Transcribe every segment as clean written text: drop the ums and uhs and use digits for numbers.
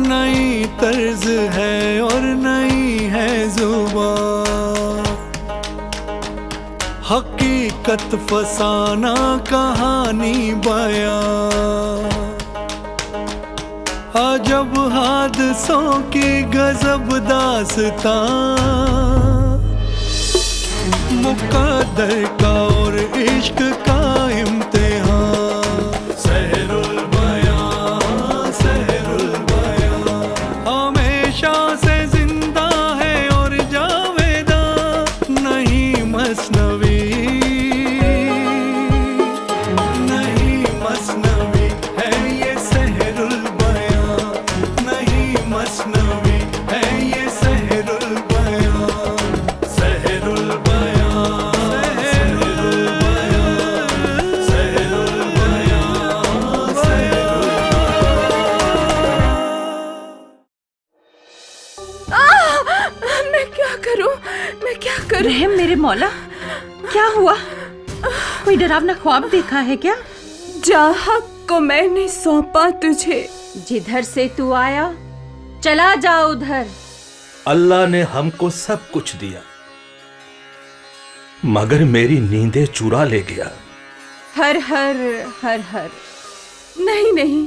नई तर्ज है और नई है जुबान, हकीकत फसाना कहानी बयां, अजब हादसों की गजब दास्तां, मुकद्दर का और इश्क का इम्तिहान। सहरुल बयां, सहरुल बयां, हमेशा से जिंदा है और जावेदा, नहीं मसनवी, नहीं मसनवी है ये सहरुल बयां, नहीं मसनवी है ये सहरुल बयां, सहरुल बयां, सहरुल बयां, सहरुल बयां, सहरुल मैं क्या करूं, मैं क्या करूं? रहम मेरे मौला, क्या हुआ? कोई डरावना ख्वाब देखा है क्या? चाहत को मैंने सौंपा तुझे। जिधर से तू आया चला जा उधर। अल्लाह ने हमको सब कुछ दिया, मगर मेरी नींदें चुरा ले गया। हर हर हर हर। नहीं नहीं,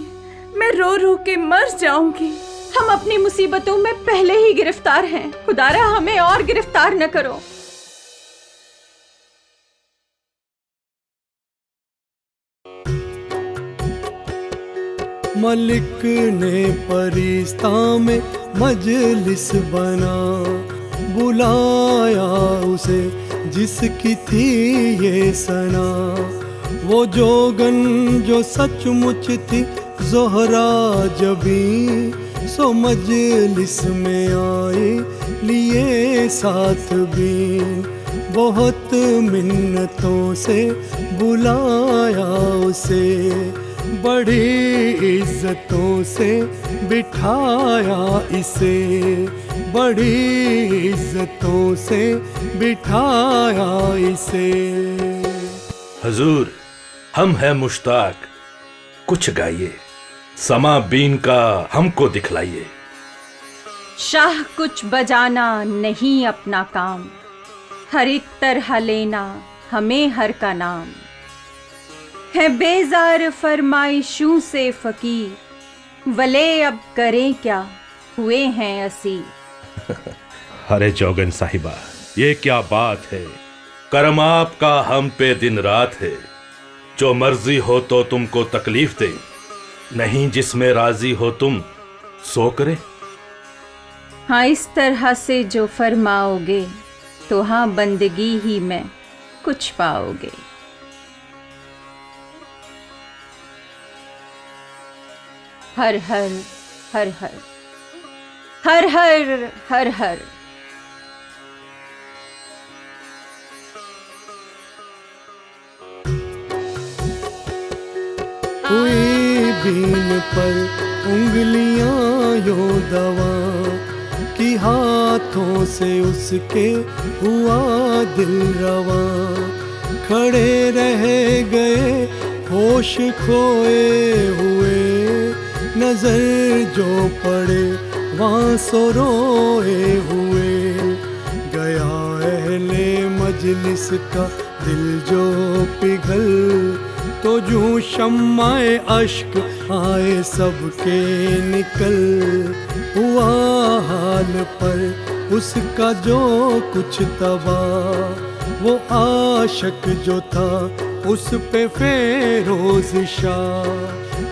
मैं रो रो के मर जाऊंगी। हम अपनी मुसीबतों में पहले ही गिरफ्तार हैं, खुदारा हमें और गिरफ्तार न करो। मलिक ने परिस्ता में मजलिस बना, बुलाया उसे जिसकी थी ये सना, वो जोगन जो सचमुच थी ज़ोहरा जबी, सो मजलिस में आए लिए साथ भी, बहुत मिन्नतों से बुलाया उसे, बड़ी इज्जतों से बिठाया इसे, बड़ी इज्जतों से बिठाया इसे। हजूर, हम हैं मुश्ताक, कुछ गाइए, समा बीन का हमको दिखलाइए। शाह कुछ बजाना नहीं अपना काम, हर एक तरह लेना हमें हर का नाम, है बेजार फरमाइशों से फकीर, वले अब करें क्या हुए हैं असीर। अरे जोगन साहिबा, ये क्या बात है, करम आपका हम पे दिन रात है, जो मर्जी हो तो तुमको तकलीफ दे, नहीं जिसमें राजी हो तुम सो करे। हाँ, इस तरह से जो फरमाओगे तो हाँ बंदगी ही में कुछ पाओगे। हर हर हर हर हर हर हर हर। हुई बीन पर उंगलियां यो दवा, कि हाथों से उसके हुआ दिल रवा, खड़े रह गए होश खोए हुए, नजर जो पड़े वहाँ सो रोए हुए, गया अहले मजलिस का दिल जो पिघल, तो जूं शम्माए अश्क आए सबके निकल, हुआ हाल पर उसका जो कुछ तबाह, वो आशिक जो था उस पे फेरोज शाह,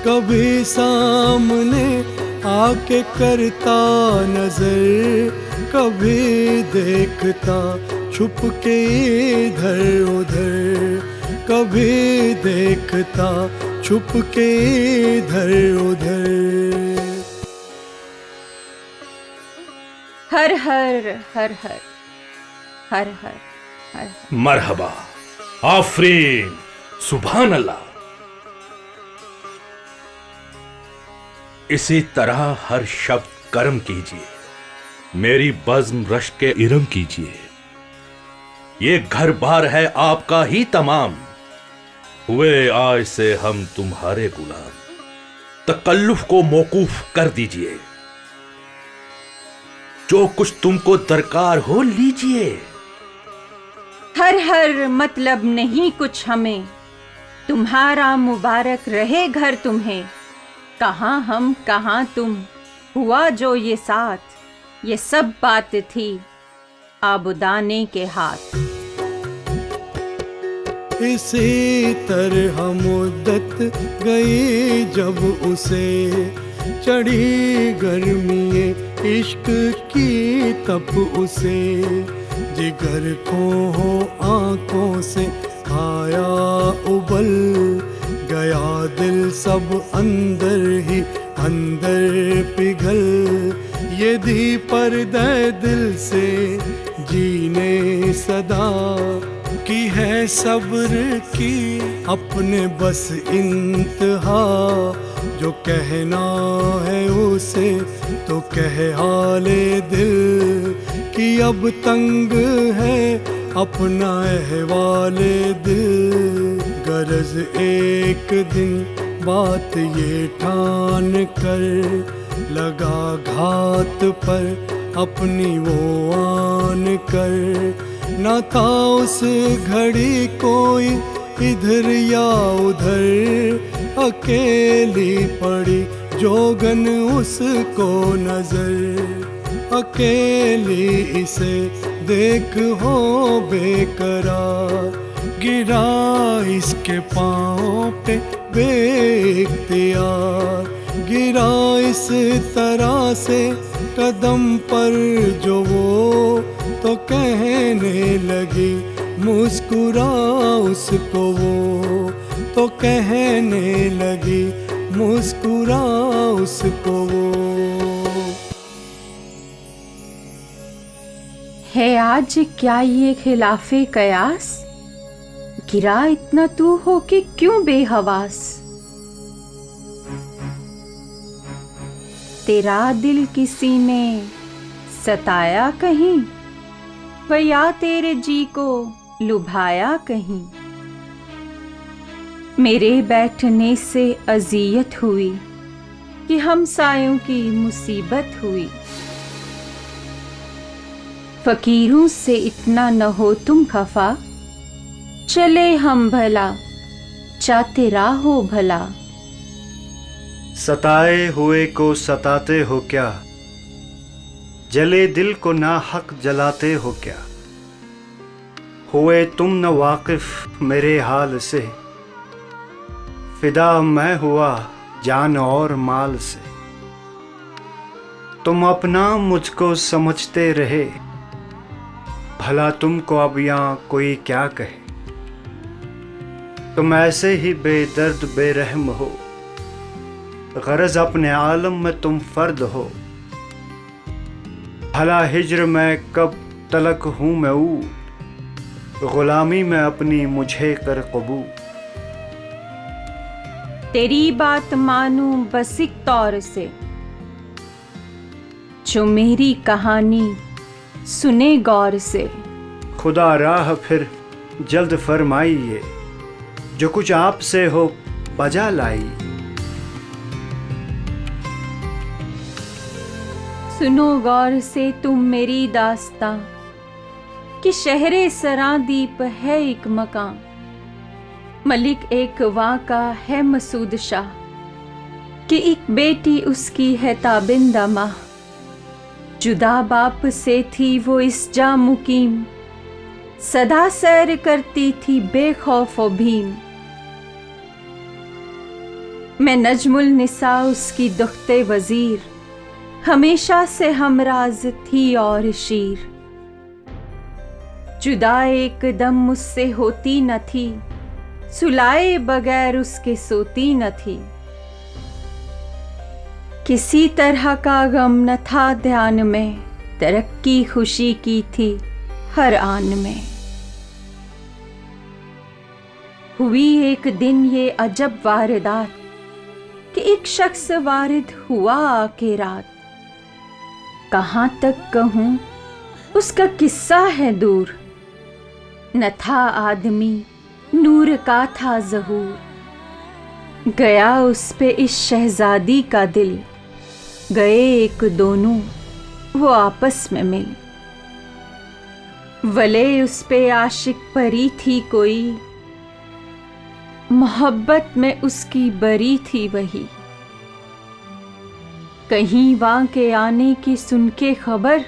कभी सामने आके करता नजर, कभी देखता छुप के इधर उधर, कभी देखता छुप के इधर उधर। हर हर हर हर हर हर हर। मरहबा, आफरीन, सुभान अल्लाह। इसी तरह हर शब्द कर्म कीजिए, मेरी बज़्म रश्क के इरम कीजिए, ये घर बार है आपका ही तमाम, हुए आज से हम तुम्हारे गुलाम। तकल्लुफ को मौकूफ कर दीजिए। जो कुछ तुमको दरकार हो लीजिए। हर हर मतलब नहीं कुछ हमें, तुम्हारा मुबारक रहे घर तुम्हें। कहाँ हम कहाँ तुम, हुआ जो ये साथ, ये सब बात थी आबुदाने के हाथ। इसी तरह मुद्दत गई जब उसे चढ़ी गर्मी इश्क की तप उसे। जिगर को हो आंखों से आया उबल गया दिल सब अंदर ही अंदर पिघल। ये दी पर्दे दिल से जीने सदा की है सब्र की अपने बस इंतहा। जो कहना है उसे तो कह हाले दिल कि अब तंग है अपना अहवाले दिल। गरज एक दिन बात ये ठान कर लगा घात पर अपनी वो आन कर। न था उस घड़ी कोई इधर या उधर, अकेली पड़ी जोगन उसको नजर। अकेली इसे देख हो बेकरार, गिरा इसके पाँव पे बेइख्तियार। गिरा इस तरह से कदम पर जो वो तो कहने लगी मुस्कुरा उसको वो तो कहने लगी मुस्कुरा उसको वो। है आज क्या ये खिलाफे कयास, गिरा इतना तू हो के क्यों बेहवास। तेरा दिल किसी ने सताया कहीं, व या तेरे जी को लुभाया कहीं। मेरे बैठने से अजियत हुई कि हमसायों की मुसीबत हुई। फकीरों से इतना न हो तुम खफा, चले हम भला चाहते राहो भला। सताए हुए को सताते हो क्या, जले दिल को ना हक जलाते हो क्या। हुए तुम न वाकिफ मेरे हाल से, फिदा मैं हुआ जान और माल से। तुम अपना मुझको समझते रहे, भला तुमको अब यहाँ कोई क्या कहे। तुम ऐसे ही बेदर्द बेरहम हो, गरज अपने आलम में तुम फर्द हो। भला हिज्र में कब तलक हूँ मैं ऊ, गुलामी में अपनी मुझे कर कबू। तेरी बात मानूं बस एक तौर से, जो मेरी कहानी सुने गौर से। खुदा राह फिर जल्द फरमाइए, जो कुछ आपसे हो बजा लाई। सुनो गौर से तुम मेरी दास्तां, कि शहरे सरादीप है एक मकान। मलिक एक वहाँ का है मसूद शाह, कि एक बेटी उसकी है ताबिंदा माँ। जुदा बाप से थी वो इस जा मुकीम, सदा सैर करती थी बेखौफ व भीम। मैं नजमुल निसा उसकी दुख्ते वजीर, हमेशा से हमराज थी और शीर। जुदा एक दम मुझसे होती न थी, सुलाए बगैर उसके सोती न थी। किसी तरह का गम न था ध्यान में, तरक्की खुशी की थी हर आन में। हुई एक दिन ये अजब वारदात, कि एक शख्स वारिद हुआ आके रात। कहाँ तक कहूँ उसका किस्सा है दूर, न था आदमी नूर का था ज़हूर। गया उस पे इस शहजादी का दिल, गए एक दोनों वो आपस में मिल। वले उस पे आशिक परी थी कोई, मोहब्बत में उसकी बरी थी वही। कहीं वहां के आने की सुन के खबर,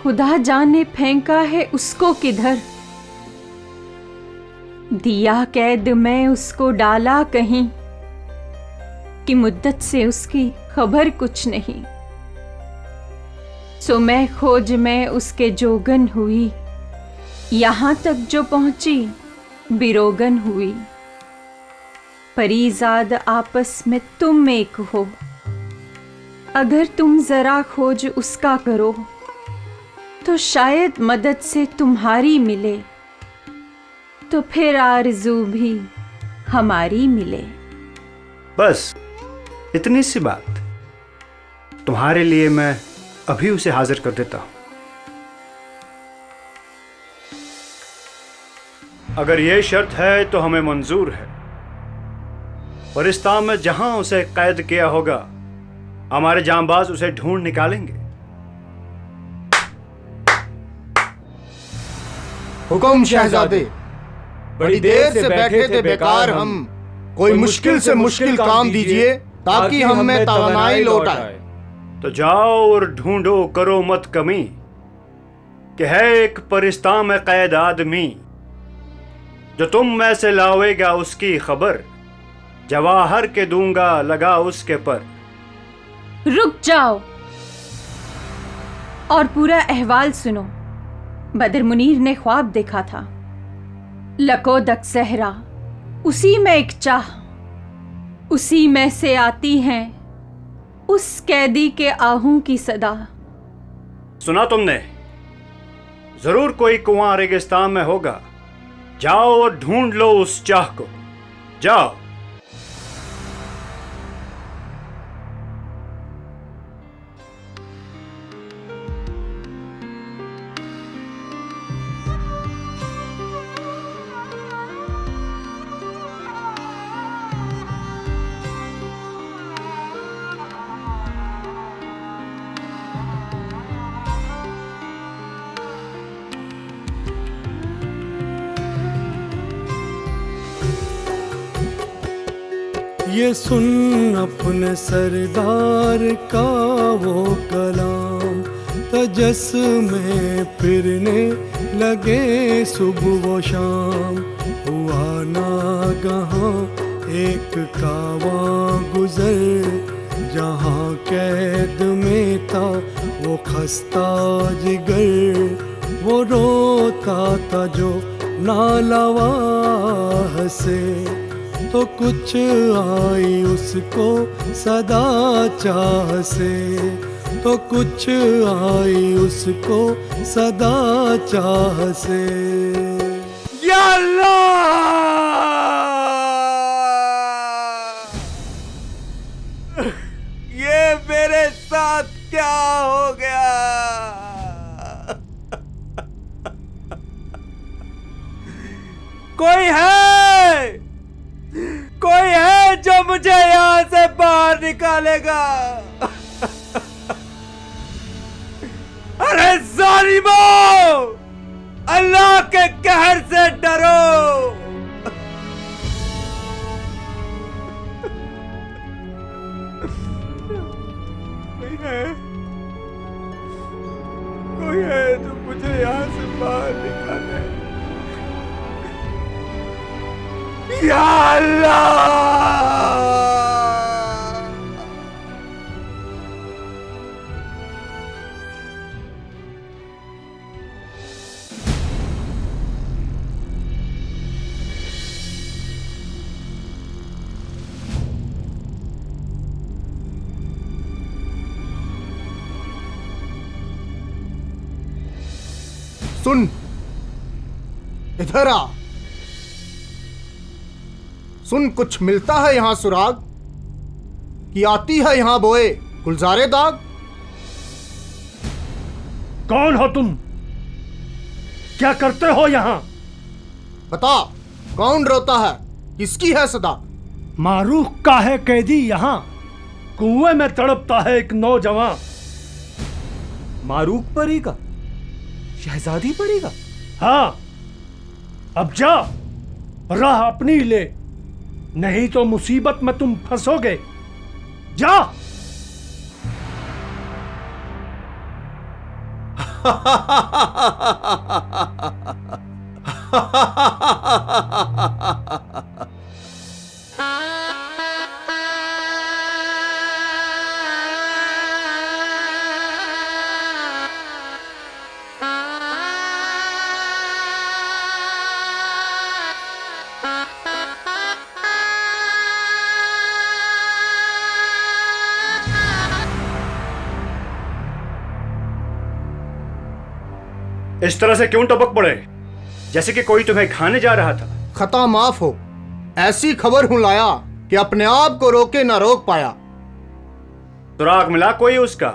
खुदा जाने फेंका है उसको किधर। दिया कैद में उसको डाला कहीं, कि मुद्दत से उसकी खबर कुछ नहीं। सो मैं खोज में उसके जोगन हुई, यहां तक जो पहुंची बिरोगन हुई। परीजाद आपस में तुम एक हो, अगर तुम जरा खोज उसका करो, तो शायद मदद से तुम्हारी मिले, तो फिर आरज़ू भी हमारी मिले। बस इतनी सी बात। तुम्हारे लिए मैं अभी उसे हाजिर कर देता हूं। अगर यह शर्त है तो हमें मंजूर है। परिस्तान में जहां उसे कैद किया होगा, हमारे जांबाज उसे ढूंढ निकालेंगे। हुक्म शहजादे, बड़ी देर से बैठे थे बेकार हम, कोई मुश्किल से मुश्किल काम दीजिए ताकि हम में तवानाई लौट आए। तो जाओ और ढूंढो, करो मत कमी, कि है एक परिस्तान में कैद आदमी, जो तुम में से लावेगा उसकी खबर, जवाहर के दूंगा लगा उसके पर। रुक जाओ और पूरा अहवाल सुनो। बदर मुनीर ने ख्वाब देखा था, लकोदक सहरा, उसी में एक चाह, उसी में से आती हैं उस कैदी के आहू की सदा। सुना तुमने? जरूर कोई कुआं रेगिस्तान में होगा। जाओ और ढूंढ लो उस चाह को। जाओ। ये सुन अपने सरदार का वो कलाम, तजस में फिरने लगे सुबह व शाम। हुआ नागहां एक कावां गुजर, जहाँ कैद में था वो खस्ता जिगर। वो रोता था जो नालावाह से, तो कुछ आई उसको सदा चाह से, तो कुछ आई उसको सदा चाह से। या अल्लाह! ये मेरे साथ क्या हो गया? कोई है? कोई है जो मुझे यहां से बाहर निकालेगा? अरे जालिमो, अल्लाह के कहर से डरो। कोई है जो मुझे यहां से बाहर निकाले? या अल्लाह! सुन, इधर आ। सुन, कुछ मिलता है यहां सुराग? कि आती है यहां बोए गुलजारे दाग? कौन हो तुम? क्या करते हो यहां? बता, कौन रोता है? किसकी है सदा? मारूख का है कैदी यहाँ, कुएं में तड़पता है एक नौजवान। मारूख परी का, शहजादी परी का? हाँ, अब जा, राह अपनी ले, नहीं तो मुसीबत में तुम फंसोगे। जा। इस तरह से क्यों टपक पड़े, जैसे कि कोई तुम्हें खाने जा रहा था? खता माफ हो, ऐसी खबर हूं लाया कि अपने आप को रोके ना रोक पाया। सुराग मिला कोई उसका?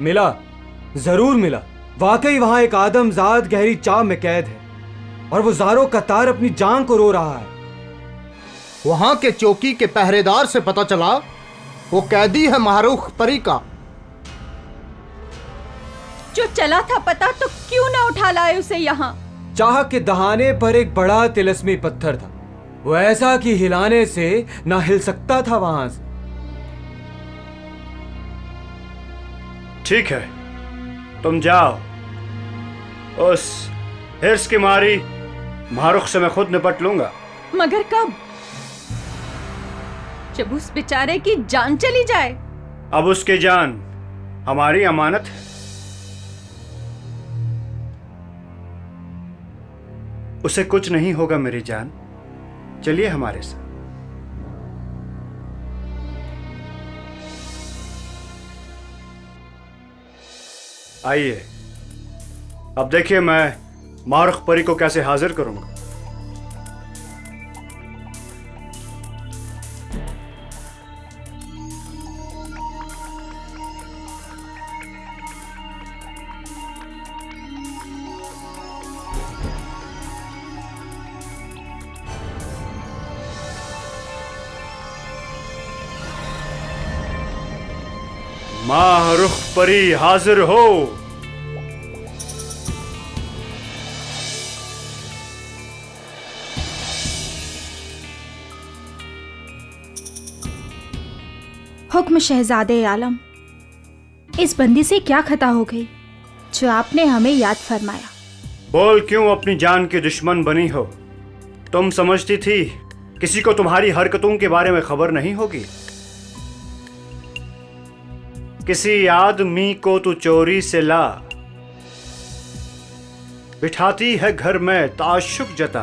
मिला, जरूर मिला। वाकई वहां एक आदमजाद गहरी चाव में कैद है और वो ज़ारो कतार अपनी जान को रो रहा है। वहां के चौकी के पहरेदार से पता चला वो कैदी है मारूख परी का। जो चला था पता तो क्यों ना उठा लाए उसे यहाँ? चाह के दहाने पर एक बड़ा तिलस्मी पत्थर था, वो ऐसा कि हिलाने से ना हिल सकता था वहां से। ठीक है, तुम जाओ। उस हिर्स की मारी मारूख से मैं खुद निपट लूंगा। मगर कब? जब उस बेचारे की जान चली जाए। अब उसकी जान हमारी अमानत है। उसे कुछ नहीं होगा मेरी जान, चलिए हमारे साथ। आइए, अब देखिए मैं मारूख परी को कैसे हाजिर करूंगा। मारूख परी हाजिर हो। हुक्म शहजादे आलम, इस बंदी से क्या खता हो गई जो आपने हमें याद फरमाया? बोल क्यों अपनी जान की दुश्मन बनी हो? तुम समझती थी किसी को तुम्हारी हरकतों के बारे में खबर नहीं होगी? किसी आदमी को तू चोरी से ला, बिठाती है घर में ताशुक जता।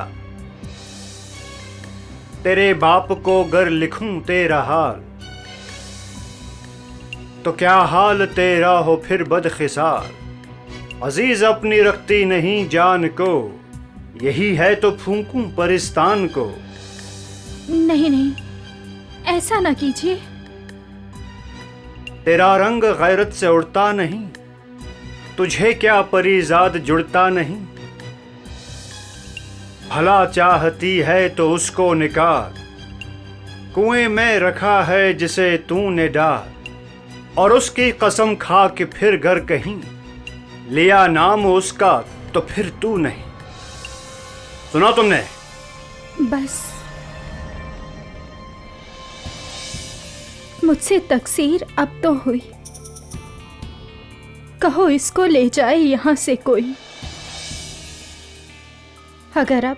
तेरे बाप को गर लिखूं तेरा हाल, तो क्या हाल तेरा हो फिर बदखिसार। अजीज अपनी रखती नहीं जान को, यही है तो फूंकूं परिस्तान को। नहीं नहीं, ऐसा ना कीजिए। तेरा रंग गैरत से उड़ता नहीं, तुझे क्या परीजाद जुड़ता नहीं। भला चाहती है तो उसको निकाल, कुएं में रखा है जिसे तूने डाल। और उसकी कसम खा के फिर घर कहीं, लिया नाम उसका तो फिर तू नहीं। सुना तुमने? बस मुझसे तकसीर अब तो हुई। कहो इसको ले जाए यहां से कोई। अगर अब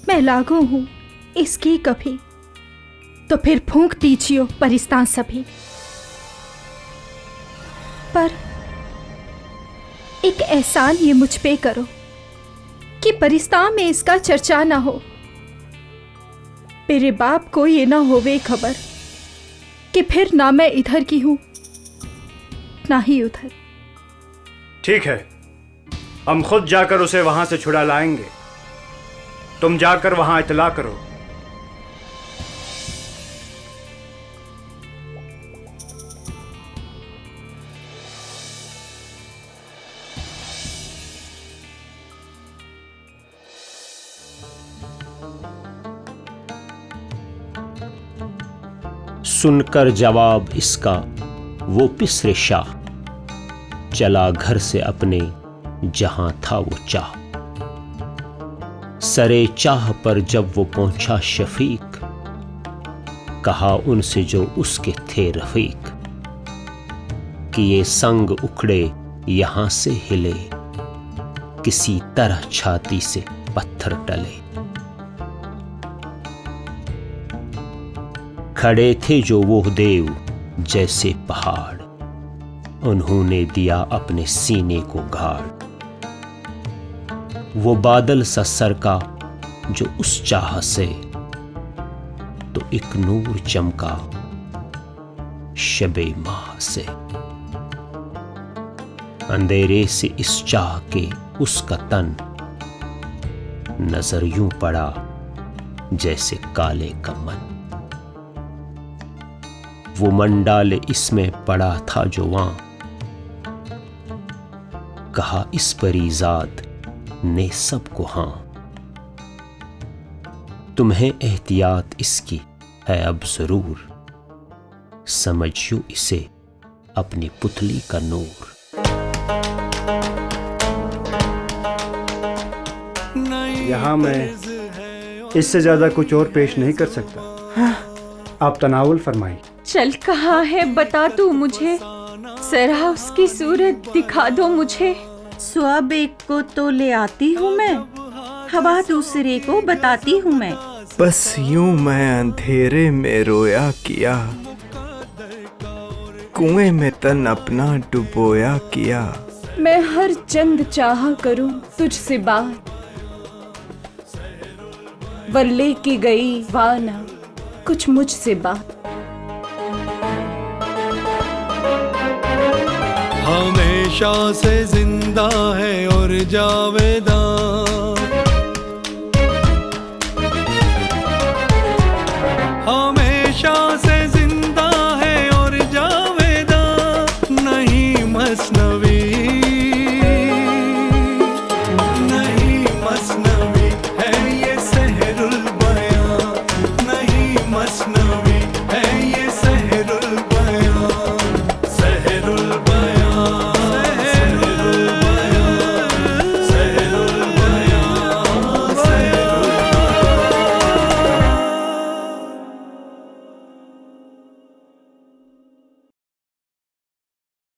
मैं लागू हूं इसकी कभी, तो फिर फूंक दीजिए परिस्तान सभी। पर एक एहसान ये मुझ पे करो कि परिस्तान में इसका चर्चा ना हो। मेरे बाप को ये ना होवे खबर कि फिर ना मैं इधर की हूं ना ही उधर। ठीक है, हम खुद जाकर उसे वहां से छुड़ा लाएंगे। तुम जाकर वहां इतला करो। सुनकर जवाब इसका वो पिसरे शाह चला घर से अपने जहां था वो चाह। सरे चाह पर जब वो पहुंचा शफीक, कहा उनसे जो उसके थे रफीक कि ये संग उखड़े यहां से हिले, किसी तरह छाती से पत्थर टले। खड़े थे जो वो देव जैसे पहाड़, उन्होंने दिया अपने सीने को गाड़। वो बादल सा सरका जो उस चाह से, तो एक नूर चमका शबे माह से। अंधेरे से इस चाह के उसका तन, नजर यूं पड़ा जैसे काले का मन। वो मंडाल इसमें पड़ा था जो वहां, कहा इस परीजाद ने सबको हां। तुम्हें एहतियात इसकी है अब जरूर, समझियो इसे अपनी पुतली का नूर। यहाँ मैं इससे ज्यादा कुछ और पेश नहीं कर सकता। आप तनावुल फरमाइए। चल कहाँ है बता तू मुझे, जरा उसकी सूरत दिखा दो मुझे। स्वाब एक को तो ले आती हूँ मैं, हवा दूसरे को बताती हूँ मैं। बस यूं मैं अंधेरे में रोया किया, कुएं में तन अपना डुबोया किया। मैं हर चंद चाह करूं तुझसे बात, वल्ले की गई वाना कुछ मुझसे बात। हमेशा से जिंदा है और जावेदा, हमेशा से